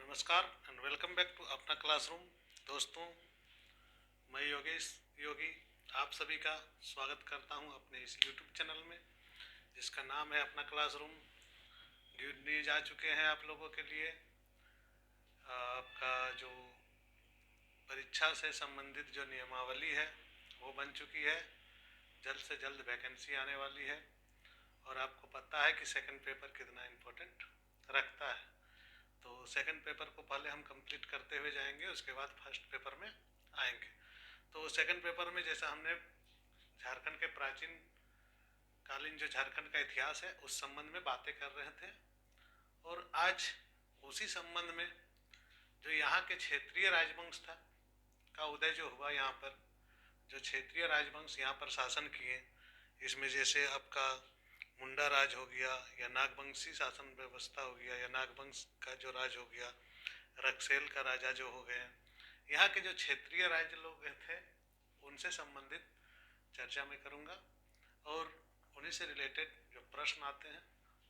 नमस्कार and welcome back to अपना classroom. दोस्तों, मैं योगेश योगी आप सभी का स्वागत करता हूं अपने इस यूट्यूब चैनल में, जिसका नाम है अपना क्लासरूम। गुड न्यूज आ चुके हैं आप लोगों के लिए। आपका जो परीक्षा से संबंधित जो नियमावली है वो बन चुकी है। जल्द से जल्द वैकेंसी आने वाली है और आपको पता है कि सेकंड पेपर कितना इम्पोर्टेंट रखता है। तो सेकंड पेपर को पहले हम कंप्लीट करते हुए जाएंगे, उसके बाद फर्स्ट पेपर में आएंगे। तो सेकंड पेपर में जैसा हमने झारखंड के प्राचीन कालीन जो झारखंड का इतिहास है उस संबंध में बातें कर रहे थे, और आज उसी संबंध में जो यहाँ के क्षेत्रीय राजवंश था का उदय जो हुआ, यहाँ पर जो क्षेत्रीय राजवंश यहाँ पर शासन किए, इसमें जैसे आपका मुंडा राज हो गया या नागवंशी शासन व्यवस्था हो गया या नागवंश का जो राज हो गया, रक्सेल का राजा जो हो गए, यहाँ के जो क्षेत्रीय राज्य लोग थे उनसे संबंधित चर्चा मैं करूँगा, और उन्हीं से रिलेटेड जो प्रश्न आते हैं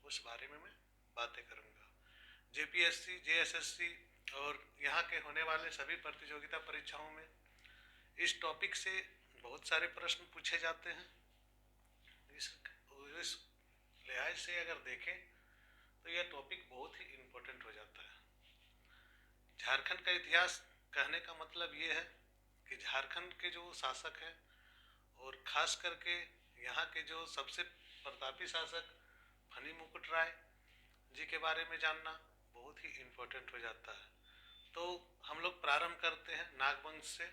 उस बारे में मैं बातें करूँगा। जेपीएससी, जेएसएससी और यहाँ के होने वाले सभी प्रतियोगिता परीक्षाओं में इस टॉपिक से बहुत सारे प्रश्न पूछे जाते हैं। इस लिहाज से अगर देखें तो यह टॉपिक बहुत ही इम्पोर्टेंट हो जाता है। झारखंड का इतिहास कहने का मतलब ये है कि झारखंड के जो शासक हैं और खास करके यहाँ के जो सबसे प्रतापी शासक फनी मुकुट राय जी के बारे में जानना बहुत ही इम्पोर्टेंट हो जाता है। तो हम लोग प्रारंभ करते हैं नागवंश से,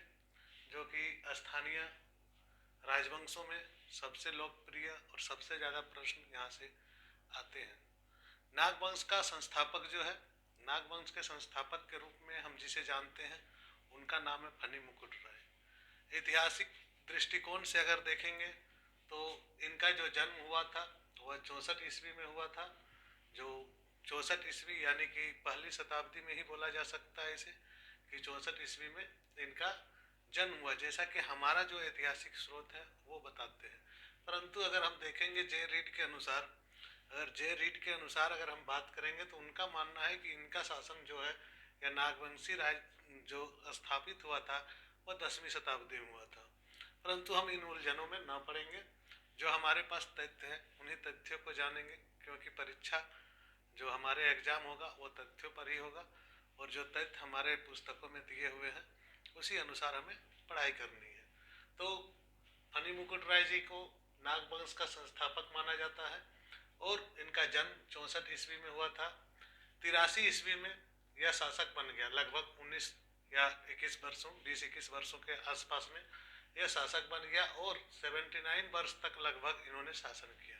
जो कि स्थानीय राजवंशों में सबसे लोकप्रिय और सबसे ज़्यादा प्रश्न यहाँ से आते हैं। नागवंश का संस्थापक जो है, नागवंश के संस्थापक के रूप में हम जिसे जानते हैं उनका नाम है फनी मुकुट राय। ऐतिहासिक दृष्टिकोण से अगर देखेंगे तो इनका जो जन्म हुआ था वह 64 ईस्वी में हुआ था। जो 64 ईस्वी यानी कि पहली शताब्दी में ही बोला जा सकता है इसे, कि 64 ईस्वी में इनका जन्म हुआ, जैसा कि हमारा जो ऐतिहासिक स्रोत है वो बताते हैं। परंतु अगर हम देखेंगे जे रीड के अनुसार, अगर हम बात करेंगे तो उनका मानना है कि इनका शासन जो है या नागवंशी राज जो स्थापित हुआ था वह 10वीं शताब्दी में हुआ था। परंतु हम इन उलझनों में ना पड़ेंगे, जो हमारे पास तथ्य हैं उन्हीं तथ्यों को जानेंगे, क्योंकि परीक्षा जो हमारे एग्जाम होगा वो तथ्यों पर ही होगा, और जो तथ्य हमारे पुस्तकों में दिए हुए हैं उसी अनुसार हमें पढ़ाई करनी है। तो फनी मुकुट राय जी को नागवंश का संस्थापक माना जाता है और इनका जन्म 64 ईस्वी में हुआ था। 83 ईस्वी में यह शासक बन गया, लगभग 19 या 21 वर्षों 20-21 वर्षों के आसपास में यह शासक बन गया, और 79 वर्ष तक लगभग इन्होंने शासन किया।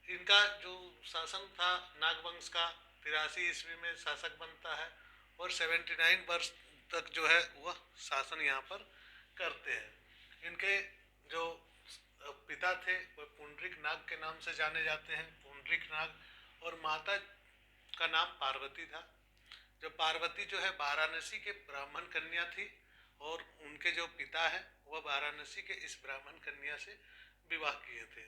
इनका जो शासन था नागवंश का 83 ईस्वी में शासक बनता है, और 79 वर्ष तक जो है वह शासन यहाँ पर करते हैं। इनके जो पिता थे वह पुंडरीक नाग के नाम से जाने जाते हैं, पुंडरीक नाग, और माता का नाम पार्वती था। जो पार्वती जो है वाराणसी के ब्राह्मण कन्या थी, और उनके जो पिता है वह वाराणसी के इस ब्राह्मण कन्या से विवाह किए थे।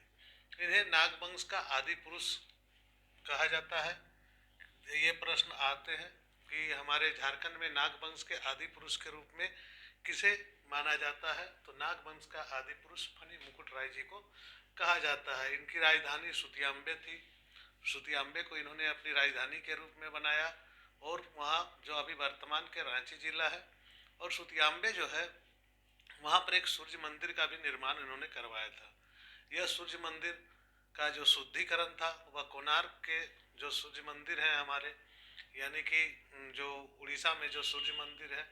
इन्हें नागवंश का आदि पुरुष कहा जाता है। ये प्रश्न आते हैं कि हमारे झारखंड में नागवंश के आदि पुरुष के रूप में किसे माना जाता है, तो नागवंश का आदि पुरुष फनी मुकुट राय जी को कहा जाता है। इनकी राजधानी सुतियाम्बे थी। सुतियाम्बे को इन्होंने अपनी राजधानी के रूप में बनाया, और वहाँ जो अभी वर्तमान के रांची जिला है, और सुतियाम्बे जो है वहाँ पर एक सूर्य मंदिर का भी निर्माण इन्होंने करवाया था। यह सूर्य मंदिर का जो शुद्धिकरण था वह कोणार्क के जो सूर्य मंदिर हैं हमारे, यानी कि जो उड़ीसा में जो सूर्य मंदिर है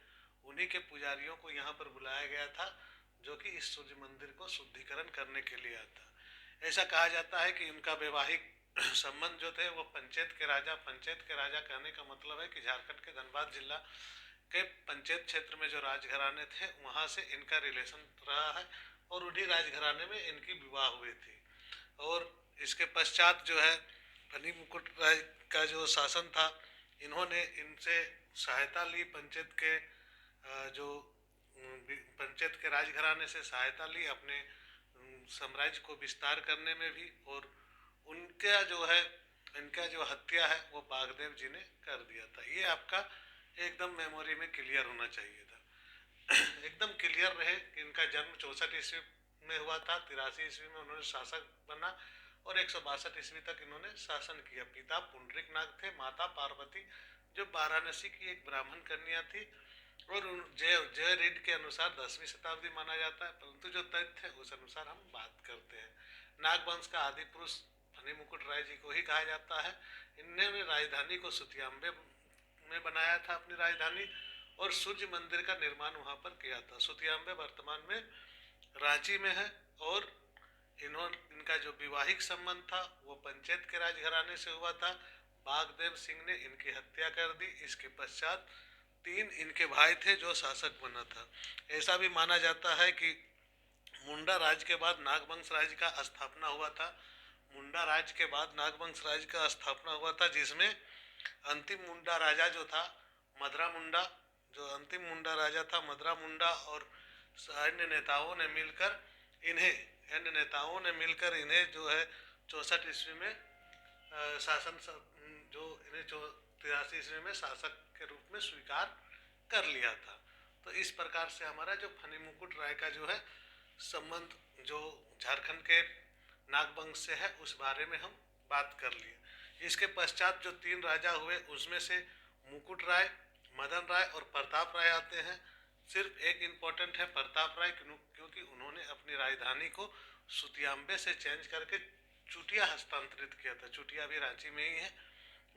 उन्हीं के पुजारियों को यहाँ पर बुलाया गया था, जो कि इस सूर्य मंदिर को शुद्धिकरण करने के लिए आया था। ऐसा कहा जाता है कि उनका वैवाहिक संबंध जो थे वो पंचायत के राजा कहने का मतलब है कि झारखंड के धनबाद जिला के पंचायत क्षेत्र में जो राजघराने थे वहाँ से इनका रिलेशन रहा है, और उन्हीं राजघराने में इनकी विवाह हुई थी। और इसके पश्चात जो है फनी मुकुट राय का जो शासन था, इन्होंने इनसे सहायता ली, पंचायत के राजघराने से सहायता ली अपने साम्राज्य को विस्तार करने में भी, और उनका जो है इनका जो हत्या है वो बागदेव जी ने कर दिया था। ये आपका एकदम मेमोरी में क्लियर होना चाहिए था। एकदम क्लियर रहे कि इनका जन्म 64 ईस्वी में हुआ था, 83 ईस्वी में उन्होंने शासक बना और 162 ईस्वी तक इन्होंने शासन किया। पिता पुंडरीक नाग थे, माता पार्वती जो वाराणसी की एक ब्राह्मण कन्या थी, और जय जय रीड के अनुसार 10वीं शताब्दी माना जाता है, परंतु जो तथ्य है उस अनुसार हम बात करते हैं। नागवंश का आदि पुरुष फनी मुकुट राय जी को ही कहा जाता है। इन्होंने राजधानी को सुतियांबे में बनाया था अपनी राजधानी, और सूर्य मंदिर का निर्माण वहां पर किया था। सुतियांबे वर्तमान में रांची में है, और इनका जो वैवाहिक संबंध था वो पंचायत के राजघराने से हुआ था। बागदेव सिंह ने इनकी हत्या कर दी। इसके पश्चात 3 इनके भाई थे जो शासक बना था। ऐसा भी माना जाता है कि मुंडा राज के बाद नागवंश राज का स्थापना हुआ था। मुंडा राज के बाद नागवंश राज का स्थापना हुआ था, जिसमें अंतिम मुंडा राजा जो था मदरा मुंडा, जो अंतिम मुंडा राजा था मदरा मुंडा, और अन्य नेताओं ने मिलकर इन्हें जो है 64 ईस्वी में शासन जो इन्हें 83 ईस्वी में शासक के रूप में स्वीकार कर लिया था। तो इस प्रकार से हमारा जो फनी मुकुट राय का जो है संबंध जो झारखंड के नागवंश से है उस बारे में हम बात कर लिए। इसके पश्चात जो 3 राजा हुए उसमें से मुकुट राय, मदन राय और प्रताप राय आते हैं। सिर्फ एक इम्पोर्टेंट है प्रताप राय, क्योंकि उन्होंने अपनी राजधानी को सुतियांबे से चेंज करके चुटिया हस्तांतरित किया था। चुटिया भी रांची में ही है,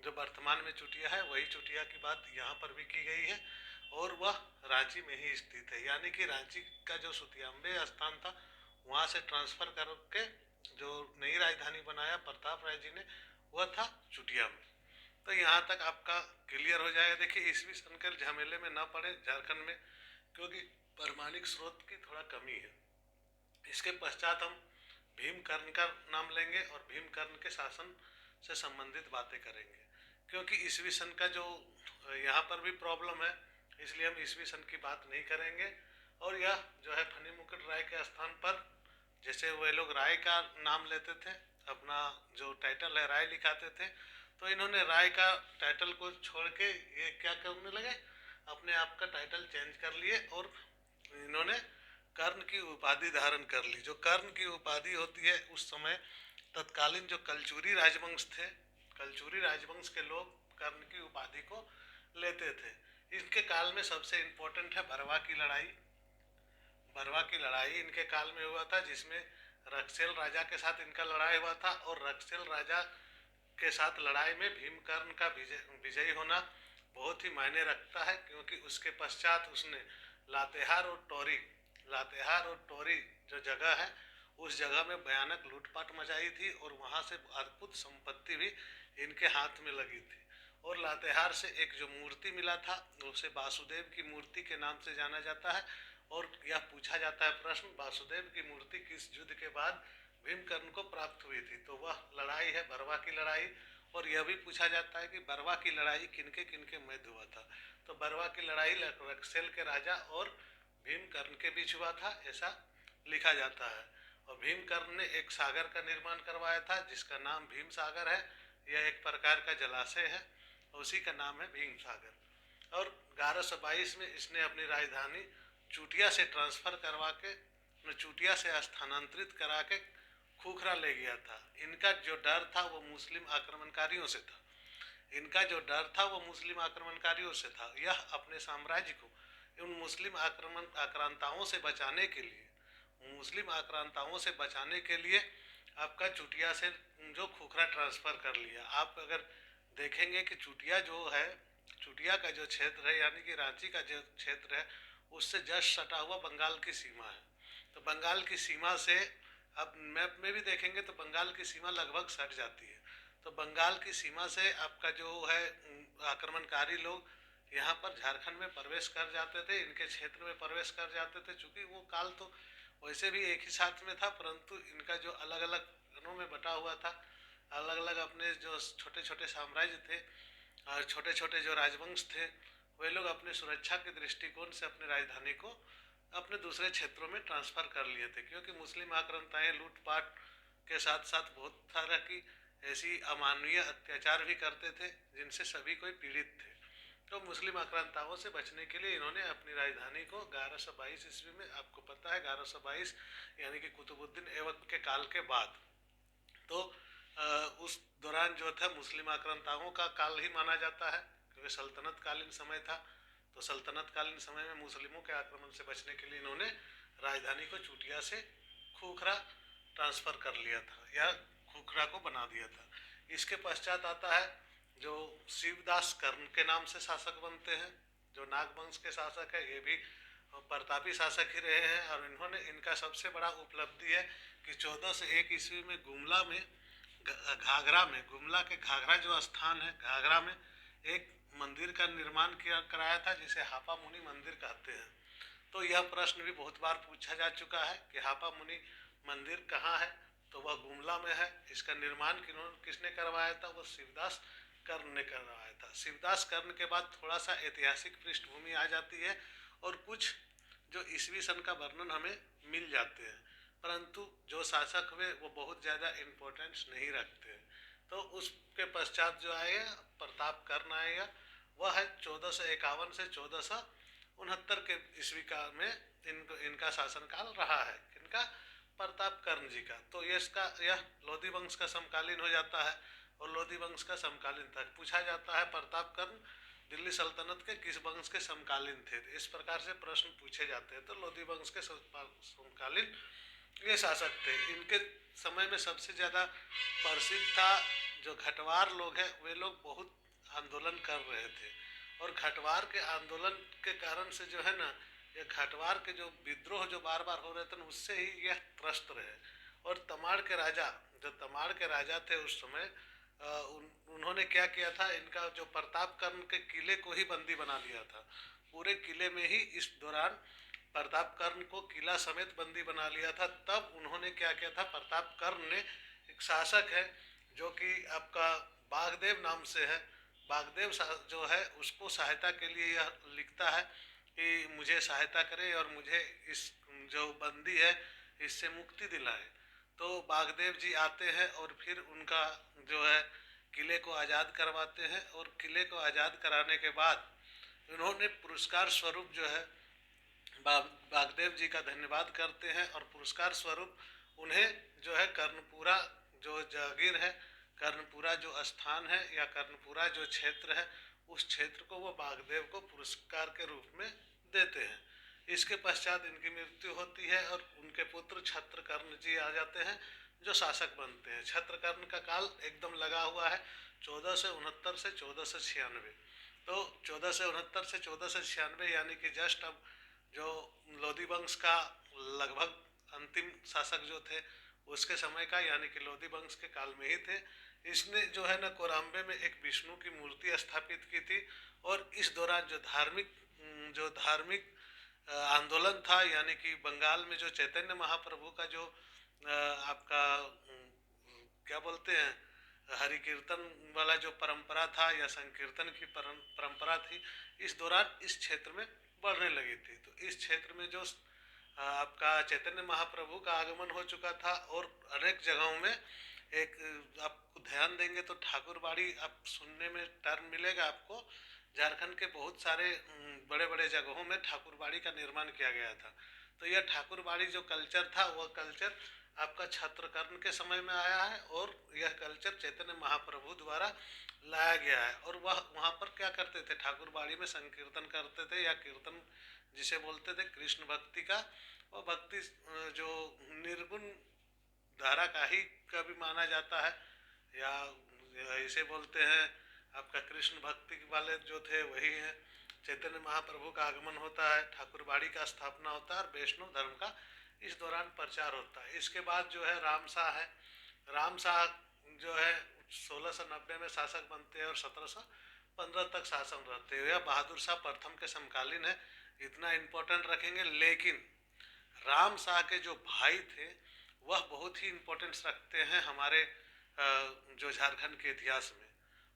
जो वर्तमान में चुटिया है वही चुटिया की बात यहाँ पर भी की गई है, और वह रांची में ही स्थित है। यानी कि रांची का जो सुतियांबे स्थान था वहाँ से ट्रांसफर करके जो नई राजधानी बनाया प्रताप राय जी ने वह था चुटिया में। तो यहाँ तक आपका क्लियर हो जाएगा। देखिए ईस्वी सन के झमेले में ना पड़े झारखंड में, क्योंकि प्रमाणिक स्रोत की थोड़ा कमी है। इसके पश्चात हम भीमकर्ण का नाम लेंगे और भीमकर्ण के शासन से संबंधित बातें करेंगे, क्योंकि ईस्वी सन का जो यहाँ पर भी प्रॉब्लम है, इसलिए हम ईस्वी सन की बात नहीं करेंगे। और यह जो है फनी मुकुट राय के स्थान पर, जैसे वे लोग राय का नाम लेते थे, अपना जो टाइटल है राय लिखाते थे, तो इन्होंने राय का टाइटल को छोड़ के ये क्या करने लगे, अपने आप का टाइटल चेंज कर लिए और इन्होंने कर्ण की उपाधि धारण कर ली। जो कर्ण की उपाधि होती है उस समय तत्कालीन जो कलचुरी राजवंश थे, कलचुरी राजवंश के लोग कर्ण की उपाधि को लेते थे। इनके काल में सबसे इम्पोर्टेंट है बरवा की लड़ाई। बरवा की लड़ाई इनके काल में हुआ था, जिसमें रक्षेल राजा के साथ इनका लड़ाई हुआ था, और रक्षेल राजा के साथ लड़ाई में भीमकर्ण का विजयी होना बहुत ही मायने रखता है, क्योंकि उसके पश्चात उसने लातेहार और टोरी जो जगह है उस जगह में भयानक लूटपाट मचाई थी, और वहाँ से अद्भुत संपत्ति भी इनके हाथ में लगी थी। और लातेहार से एक जो मूर्ति मिला था उसे वासुदेव की मूर्ति के नाम से जाना जाता है, और यह पूछा जाता है प्रश्न, वासुदेव की मूर्ति किस युद्ध के बाद भीमकर्ण को प्राप्त हुई थी, तो वह लड़ाई है बरवा की लड़ाई। और यह भी पूछा जाता है कि बरवा की लड़ाई किनके किनके मध्य हुआ था, तो बरवा की लड़ाई रक्षेल के राजा और भीमकर्ण के बीच हुआ था, ऐसा लिखा जाता है। और भीमकर्ण ने एक सागर का निर्माण करवाया था जिसका नाम भीम सागर है। यह एक प्रकार का जलाशय है, उसी का नाम है भीम सागर। और 1122 में इसने अपनी राजधानी चुटिया से ट्रांसफर करवा के, चुटिया से स्थानांतरित करा के खूखरा ले गया था। इनका जो डर था वो मुस्लिम आक्रमणकारियों से था। इनका जो डर था वो मुस्लिम आक्रमणकारियों से था। यह अपने साम्राज्य को उन मुस्लिम आक्रांताओं से बचाने के लिए, मुस्लिम आक्रांताओं से बचाने के लिए आपका चुटिया से जो खूखरा ट्रांसफर कर लिया। आप अगर देखेंगे कि चुटिया जो है, चुटिया का जो क्षेत्र है यानी कि रांची का जो क्षेत्र है उससे जस्ट सटा हुआ बंगाल की सीमा है। तो बंगाल की सीमा से आप मैप में भी देखेंगे तो बंगाल की सीमा लगभग सट जाती है। तो बंगाल की सीमा से आपका जो है आक्रमणकारी लोग यहाँ पर झारखंड में प्रवेश कर जाते थे, इनके क्षेत्र में प्रवेश कर जाते थे। चूँकि वो काल तो वैसे भी एक ही साथ में था, परंतु इनका जो अलग अलग गणों में बटा हुआ था, अलग अलग अपने जो छोटे छोटे साम्राज्य थे और छोटे छोटे जो राजवंश थे, वे लोग अपने सुरक्षा के दृष्टिकोण से अपनी राजधानी को अपने दूसरे क्षेत्रों में ट्रांसफ़र कर लिए थे, क्योंकि मुस्लिम आक्रांताएँ लूटपाट के साथ साथ बहुत तरह की ऐसी अमानवीय अत्याचार भी करते थे जिनसे सभी कोई पीड़ित थे। तो मुस्लिम आक्रांताओं से बचने के लिए इन्होंने अपनी राजधानी को 1122 ईस्वी में, आपको पता है 1122 यानी कि कुतुबुद्दीन ऐबक के काल के बाद, तो उस दौरान जो था मुस्लिम आक्रांताओं का काल ही माना जाता है क्योंकि सल्तनत कालीन समय था। तो सल्तनत कालीन समय में मुस्लिमों के आक्रमण से बचने के लिए इन्होंने राजधानी को चूटिया से खूखरा ट्रांसफ़र कर लिया था या खूखरा को बना दिया था। इसके पश्चात आता है जो शिवदास कर्ण के नाम से शासक बनते हैं, जो नागवंश के शासक है। ये भी प्रतापी शासक ही रहे हैं और इन्होंने, इनका सबसे बड़ा उपलब्धि है कि 1401 ईस्वी में गुमला में, घाघरा में, गुमला के घाघरा जो स्थान है, घाघरा में एक मंदिर का निर्माण किया कराया था जिसे हापा मुनि मंदिर कहते हैं। तो यह प्रश्न भी बहुत बार पूछा जा चुका है कि हापा मुनि मंदिर कहाँ है, तो वह गुमला में है। इसका निर्माण किसने करवाया था, वह शिवदास कर्ण ने करवाया था। शिवदास कर्ण के बाद थोड़ा सा ऐतिहासिक पृष्ठभूमि आ जाती है और कुछ जो ईस्वी सन का वर्णन हमें मिल जाते हैं, परंतु जो शासक हुए वो बहुत ज़्यादा इम्पोर्टेंस नहीं रखते हैं। तो उसके पश्चात जो आएगा प्रताप कर्ण आएगा, वह है 1451 से 1469 के ईस्वी काल में इनका शासनकाल रहा है। इनका प्रताप कर्ण जी का। तो यह लोधी वंश का समकालीन हो जाता है और लोधी वंश का समकालीन तक पूछा जाता है प्रताप कर्ण दिल्ली सल्तनत के किस वंश के समकालीन थे। इस प्रकार से प्रश्न पूछे जाते हैं। तो लोधी वंश के समकालीन ये शासक थे। इनके समय में सबसे ज़्यादा प्रसिद्ध था जो घटवार लोग हैं, वे लोग बहुत आंदोलन कर रहे थे और घटवार के आंदोलन के कारण से जो है ना, ये घटवार के जो विद्रोह जो बार बार हो रहे थे उससे ही यह त्रस्त रहे। और तमाड़ के राजा, जो तमाड़ के राजा थे उस समय, उन्होंने क्या किया था, इनका जो प्रताप कर्ण के किले को ही बंदी बना लिया था। पूरे किले में ही इस दौरान प्रताप कर्ण को किला समेत बंदी बना लिया था। तब उन्होंने क्या किया था, प्रताप कर्ण ने, एक शासक है जो कि आपका बागदेव नाम से है, बागदेव जो है उसको सहायता के लिए यह लिखता है कि मुझे सहायता करे और मुझे इस जो बंदी है इससे मुक्ति दिलाए। तो बागदेव जी आते हैं और फिर उनका जो है किले को आज़ाद करवाते हैं और किले को आज़ाद कराने के बाद उन्होंने पुरस्कार स्वरूप जो है बागदेव जी का धन्यवाद करते हैं और पुरस्कार स्वरूप उन्हें जो है कर्णपुरा जो जागीर है, कर्णपुरा जो स्थान है या कर्णपुरा जो क्षेत्र है, उस क्षेत्र को वो बागदेव को पुरस्कार के रूप में देते हैं। इसके पश्चात इनकी मृत्यु होती है और उनके पुत्र छत्रकर्ण जी आ जाते हैं जो शासक बनते हैं। छत्रकर्ण का काल एकदम लगा हुआ है 1469 से 1496। तो 1469 से 1496 यानी कि जस्ट अब जो लोधी वंश का लगभग अंतिम शासक जो थे उसके समय का, यानी कि लोधी वंश के काल में ही थे। इसने जो है ना कोराम्बे में एक विष्णु की मूर्ति स्थापित की थी और इस दौरान जो धार्मिक आंदोलन था, यानी कि बंगाल में जो चैतन्य महाप्रभु का जो आपका क्या बोलते हैं, हरि कीर्तन वाला जो परंपरा था या संकीर्तन की परंपरा थी, इस दौरान इस क्षेत्र में बढ़ने लगी थी। तो इस क्षेत्र में जो आपका चैतन्य महाप्रभु का आगमन हो चुका था और अनेक जगहों में एक, आप ध्यान देंगे तो ठाकुरबाड़ी आप सुनने में टर्म मिलेगा आपको। झारखंड के बहुत सारे बड़े बड़े जगहों में ठाकुरबाड़ी का निर्माण किया गया था। तो यह ठाकुरबाड़ी जो कल्चर था वह कल्चर आपका छत्रकर्ण के समय में आया है और यह कल्चर चैतन्य महाप्रभु द्वारा लाया गया है। और वह वहाँ पर क्या करते थे, ठाकुरबाड़ी में संकीर्तन करते थे या कीर्तन जिसे बोलते थे कृष्ण भक्ति का। वह भक्ति जो निर्गुण धारा का ही कभी माना जाता है या इसे बोलते हैं आपका कृष्ण भक्ति वाले जो थे वही हैं। चैतन्य महाप्रभु का आगमन होता है, ठाकुरबाड़ी का स्थापना होता है और वैष्णव धर्म का इस दौरान प्रचार होता है। इसके बाद जो है रामशाह है। रामशाह जो है 1690 में शासक बनते हैं और 1715 तक शासन रहते हैं। यह बहादुर शाह प्रथम के समकालीन है, इतना इम्पोर्टेंट रखेंगे। लेकिन राम शाह के जो भाई थे वह बहुत ही इम्पोर्टेंस रखते हैं हमारे जो झारखंड के इतिहास में,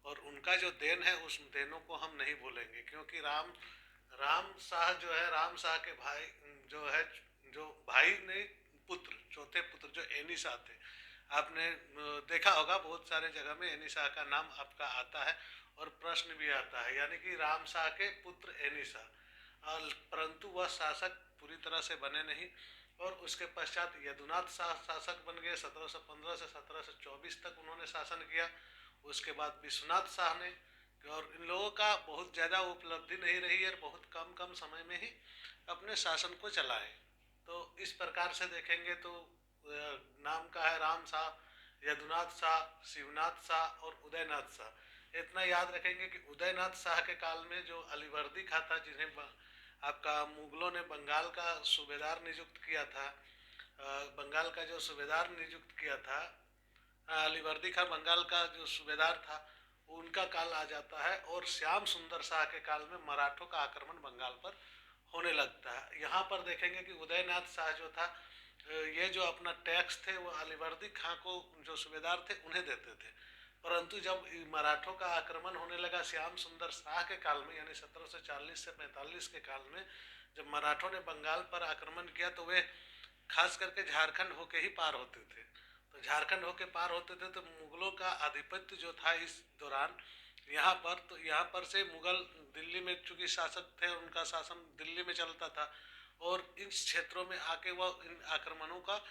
और उनका जो देन है उस देनों को हम नहीं भूलेंगे। क्योंकि राम शाह जो है, राम शाह के भाई जो है, जो भाई नहीं पुत्र, चौथे पुत्र जो एनी शाह थे। आपने देखा होगा बहुत सारे जगह में एनी शाह का नाम आपका आता है और प्रश्न भी आता है, यानी कि राम शाह के पुत्र एनी शाह, परंतु वह शासक पूरी तरह से बने नहीं। और उसके पश्चात यदुनाथ शाह शासक बन गए। 1715 से 1724 तक उन्होंने शासन किया। उसके बाद विश्वनाथ शाह ने, और इन लोगों का बहुत ज़्यादा उपलब्धि नहीं रही और बहुत कम कम समय में ही अपने शासन को चलाए। तो इस प्रकार से देखेंगे तो नाम का है राम शाह, यदुनाथ शाह, शिवनाथ शाह और उदयनाथ शाह। इतना याद रखेंगे कि उदयनाथ शाह के काल में जो अलीवर्दी खां था, जिन्हें आपका मुगलों ने बंगाल का सूबेदार नियुक्त किया था, बंगाल का जो सूबेदार नियुक्त किया था, अलीवर्दी खां बंगाल का जो सूबेदार था, उनका काल आ जाता है। और श्याम सुंदर शाह के काल में मराठों का आक्रमण बंगाल पर होने लगता है। यहाँ पर देखेंगे कि उदयनाथ शाह जो था, ये जो अपना टैक्स थे वो अलीवर्दी खां को, जो सूबेदार थे, उन्हें देते थे। परंतु जब मराठों का आक्रमण होने लगा श्याम सुंदर शाह के काल में, यानी 1740 से 45 के काल में, जब मराठों ने बंगाल पर आक्रमण किया तो वे खास करके झारखंड होके ही पार होते थे। तो झारखंड होके पार होते थे तो मुगलों का आधिपत्य जो था इस दौरान यहाँ पर, तो यहाँ पर से मुगल दिल्ली में चूंकि शासक थे, उनका शासन दिल्ली में चलता था और इन क्षेत्रों में आके वह इन आक्रमणों का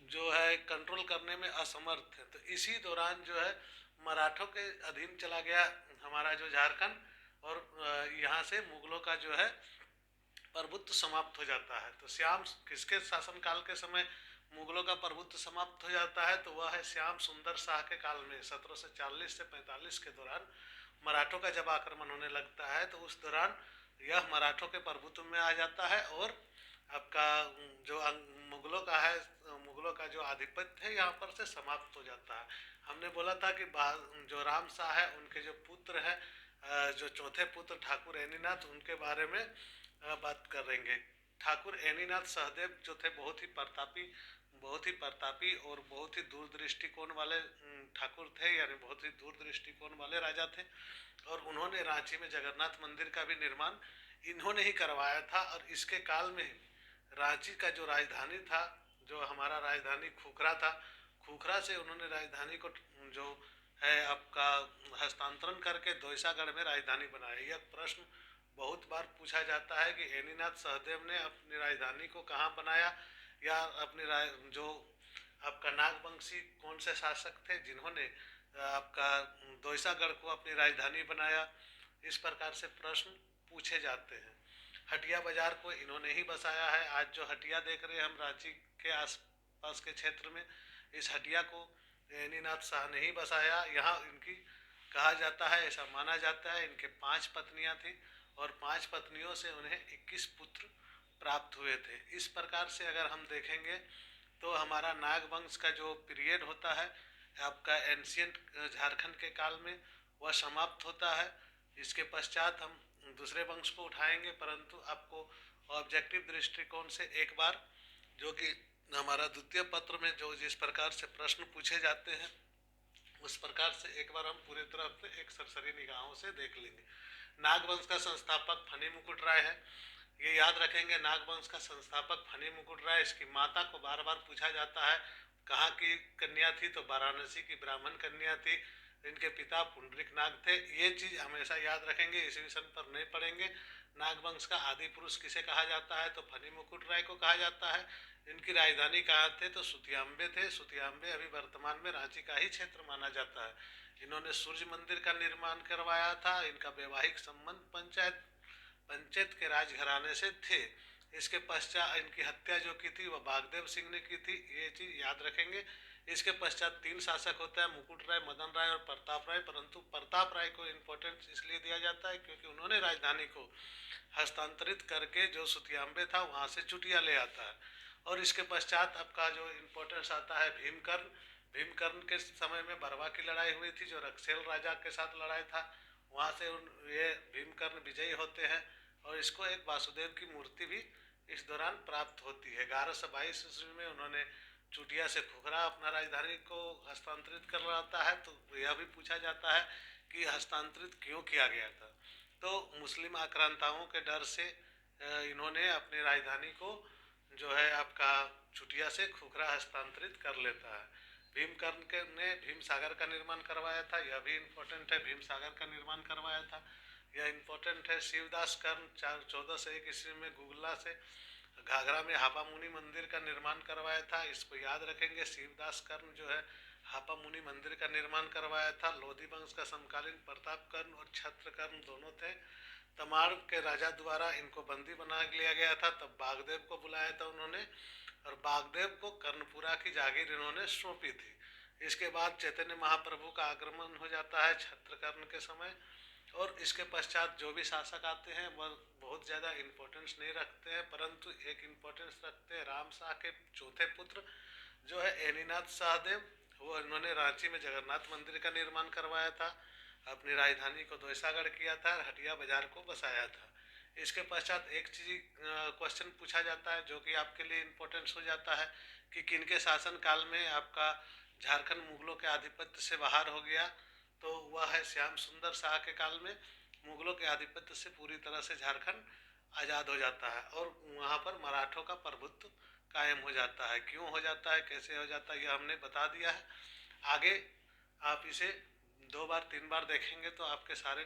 जो है कंट्रोल करने में असमर्थ थे। तो इसी दौरान जो है मराठों के अधीन चला गया हमारा जो झारखंड, और यहाँ से मुगलों का जो है प्रभुत्व समाप्त हो जाता है। तो श्याम किसके शासनकाल के समय मुगलों का प्रभुत्व समाप्त हो जाता है? तो वह है श्याम सुंदर शाह के काल में। 1740 से 45 के दौरान मराठों का जब आक्रमण होने लगता है तो उस दौरान यह मराठों के प्रभुत्व में आ जाता है और आपका जो मुगलों का है, मुगलों का जो आधिपत्य है यहाँ पर से समाप्त हो जाता है। हमने बोला था कि जो राम शाह है उनके जो पुत्र है, जो चौथे पुत्र ठाकुर एनीनाथ, उनके बारे में बात करेंगे। ठाकुर एनीनाथ सहदेव जो थे बहुत ही प्रतापी, बहुत ही प्रतापी और बहुत ही दूरदृष्टिकोण वाले ठाकुर थे, यानी बहुत ही दूरदृष्टिकोण वाले राजा थे। और उन्होंने रांची में जगन्नाथ मंदिर का भी निर्माण इन्होंने ही करवाया था। और इसके काल में रांची का जो राजधानी था, जो हमारा राजधानी खुखरा था, खुखरा से उन्होंने राजधानी को जो है आपका हस्तांतरण करके दोयसागढ़ में राजधानी बनाया। यह प्रश्न बहुत बार पूछा जाता है कि एनीनाथ सहदेव ने अपनी राजधानी को कहाँ बनाया, या अपनी जो आपका नागवंशी कौन से शासक थे जिन्होंने आपका दोयसागढ़ को अपनी राजधानी बनाया। इस प्रकार से प्रश्न पूछे जाते हैं। हटिया बाजार को इन्होंने ही बसाया है। आज जो हटिया देख रहे हैं हम रांची के आसपास के क्षेत्र में, इस हटिया को एनीनाथ शाह ने ही बसाया। यहाँ इनकी कहा जाता है, ऐसा माना जाता है, इनके 5 पत्नियां थी और 5 पत्नियों से उन्हें 21 पुत्र प्राप्त हुए थे। इस प्रकार से अगर हम देखेंगे तो हमारा नागवंश का जो पीरियड होता है आपका एंशियंट झारखंड के काल में, वह समाप्त होता है। इसके पश्चात हम दूसरे वंश को उठाएंगे, परंतु आपको ऑब्जेक्टिव दृष्टिकोण से एक बार, जो कि हमारा द्वितीय पत्र में जो जिस प्रकार से प्रश्न पूछे जाते हैं उस प्रकार से एक बार हम पूरी तरह से एक सरसरी निगाहों से देख लेंगे। नागवंश का संस्थापक फनी मुकुट राय है, ये याद रखेंगे। नागवंश का संस्थापक फनी मुकुट राय। इसकी माता को बार बार पूछा जाता है कहाँ की कन्या थी, तो वाराणसी की ब्राह्मण कन्या थी। इनके पिता पुंडरिक नाग थे। ये चीज हमेशा याद रखेंगे, इस विषय पर नहीं पढ़ेंगे। नागवंश का आदि पुरुष किसे कहा जाता है, तो फनी मुकुट राय को कहा जाता है। इनकी राजधानी कहाँ थे, तो सुतियाम्बे थे। सुतियाम्बे अभी वर्तमान में रांची का ही क्षेत्र माना जाता है। इन्होंने सूर्य मंदिर का निर्माण करवाया था। इनका वैवाहिक संबंध पंचायत के राजघराने से थे। इसके पश्चात इनकी हत्या जो की थी वह बागदेव सिंह ने की थी, ये चीज याद रखेंगे। इसके पश्चात 3 शासक होता है, मुकुट राय, मदन राय और प्रताप राय। परंतु प्रताप राय को इम्पोर्टेंस इसलिए दिया जाता है क्योंकि उन्होंने राजधानी को हस्तांतरित करके जो सुतियाम्बे था वहां से चुटिया ले आता है। और इसके पश्चात आपका जो इम्पोर्टेंस आता है भीमकर्ण। भीमकर्ण के समय में बरवा की लड़ाई हुई थी, जो रक्सेल राजा के साथ लड़ाई था। वहाँ से ये भीमकर्ण विजयी होते हैं और इसको एक वासुदेव की मूर्ति भी इस दौरान प्राप्त होती है। 1122 ईस्वी में उन्होंने चुटिया से खुखरा अपना राजधानी को हस्तांतरित कर लाता है। तो यह भी पूछा जाता है कि हस्तांतरित क्यों किया गया था, तो मुस्लिम आक्रांताओं के डर से इन्होंने अपनी राजधानी को जो है आपका चुटिया से खुखरा हस्तांतरित कर लेता है। भीमकर्ण के ने भीम सागर का निर्माण करवाया था, यह भी इम्पोर्टेंट है। भीम सागर का निर्माण करवाया था, यह इम्पोर्टेंट है। शिवदास कर्ण 1401 ईस्वी में गुगला से घाघरा में हापा मुनि मंदिर का निर्माण करवाया था, इसको याद रखेंगे। शिवदास कर्ण जो है हापा मुनि मंदिर का निर्माण करवाया था। लोधी वंश का समकालीन प्रताप कर्ण और छत्र कर्ण दोनों थे। तमाड़ के राजा द्वारा इनको बंदी बना लिया गया था, तब बागदेव को बुलाया था उन्होंने, और बागदेव को कर्णपुरा की जागीर इन्होंने सौंपी थी। इसके बाद चैतन्य महाप्रभु का आगमन हो जाता है छत्रकर्ण के समय, और इसके पश्चात जो भी शासक आते हैं वह बहुत ज़्यादा इम्पोर्टेंस नहीं रखते हैं, परंतु एक इम्पोर्टेंस रखते हैं राम शाह के चौथे पुत्र जो है एनीनाथ शाहदेव। वो इन्होंने रांची में जगन्नाथ मंदिर का निर्माण करवाया था, अपनी राजधानी को दोयसागढ़ किया था, हटिया बाजार को बसाया था। इसके पश्चात एक चीज क्वेश्चन पूछा जाता है जो कि आपके लिए इम्पोर्टेंस हो जाता है कि किनके शासन काल में आपका झारखंड मुगलों के आधिपत्य से बाहर हो गया, तो वह है श्याम सुंदर शाह के काल में मुगलों के आधिपत्य से पूरी तरह से झारखंड आज़ाद हो जाता है और वहाँ पर मराठों का प्रभुत्व कायम हो जाता है। क्यों हो जाता है, कैसे हो जाता है, यह हमने बता दिया है। आगे आप इसे 2 बार 3 बार देखेंगे तो आपके सारे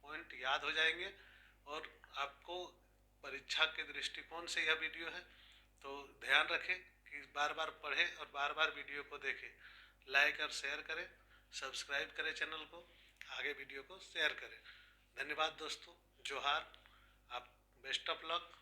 पॉइंट याद हो जाएंगे और आपको परीक्षा के दृष्टिकोण से यह वीडियो है। तो ध्यान रखें कि बार बार पढ़ें और बार बार वीडियो को देखें, लाइक और शेयर करें, सब्सक्राइब करें चैनल को, आगे वीडियो को शेयर करें। धन्यवाद दोस्तों, जोहार, आप बेस्ट ऑफ लक।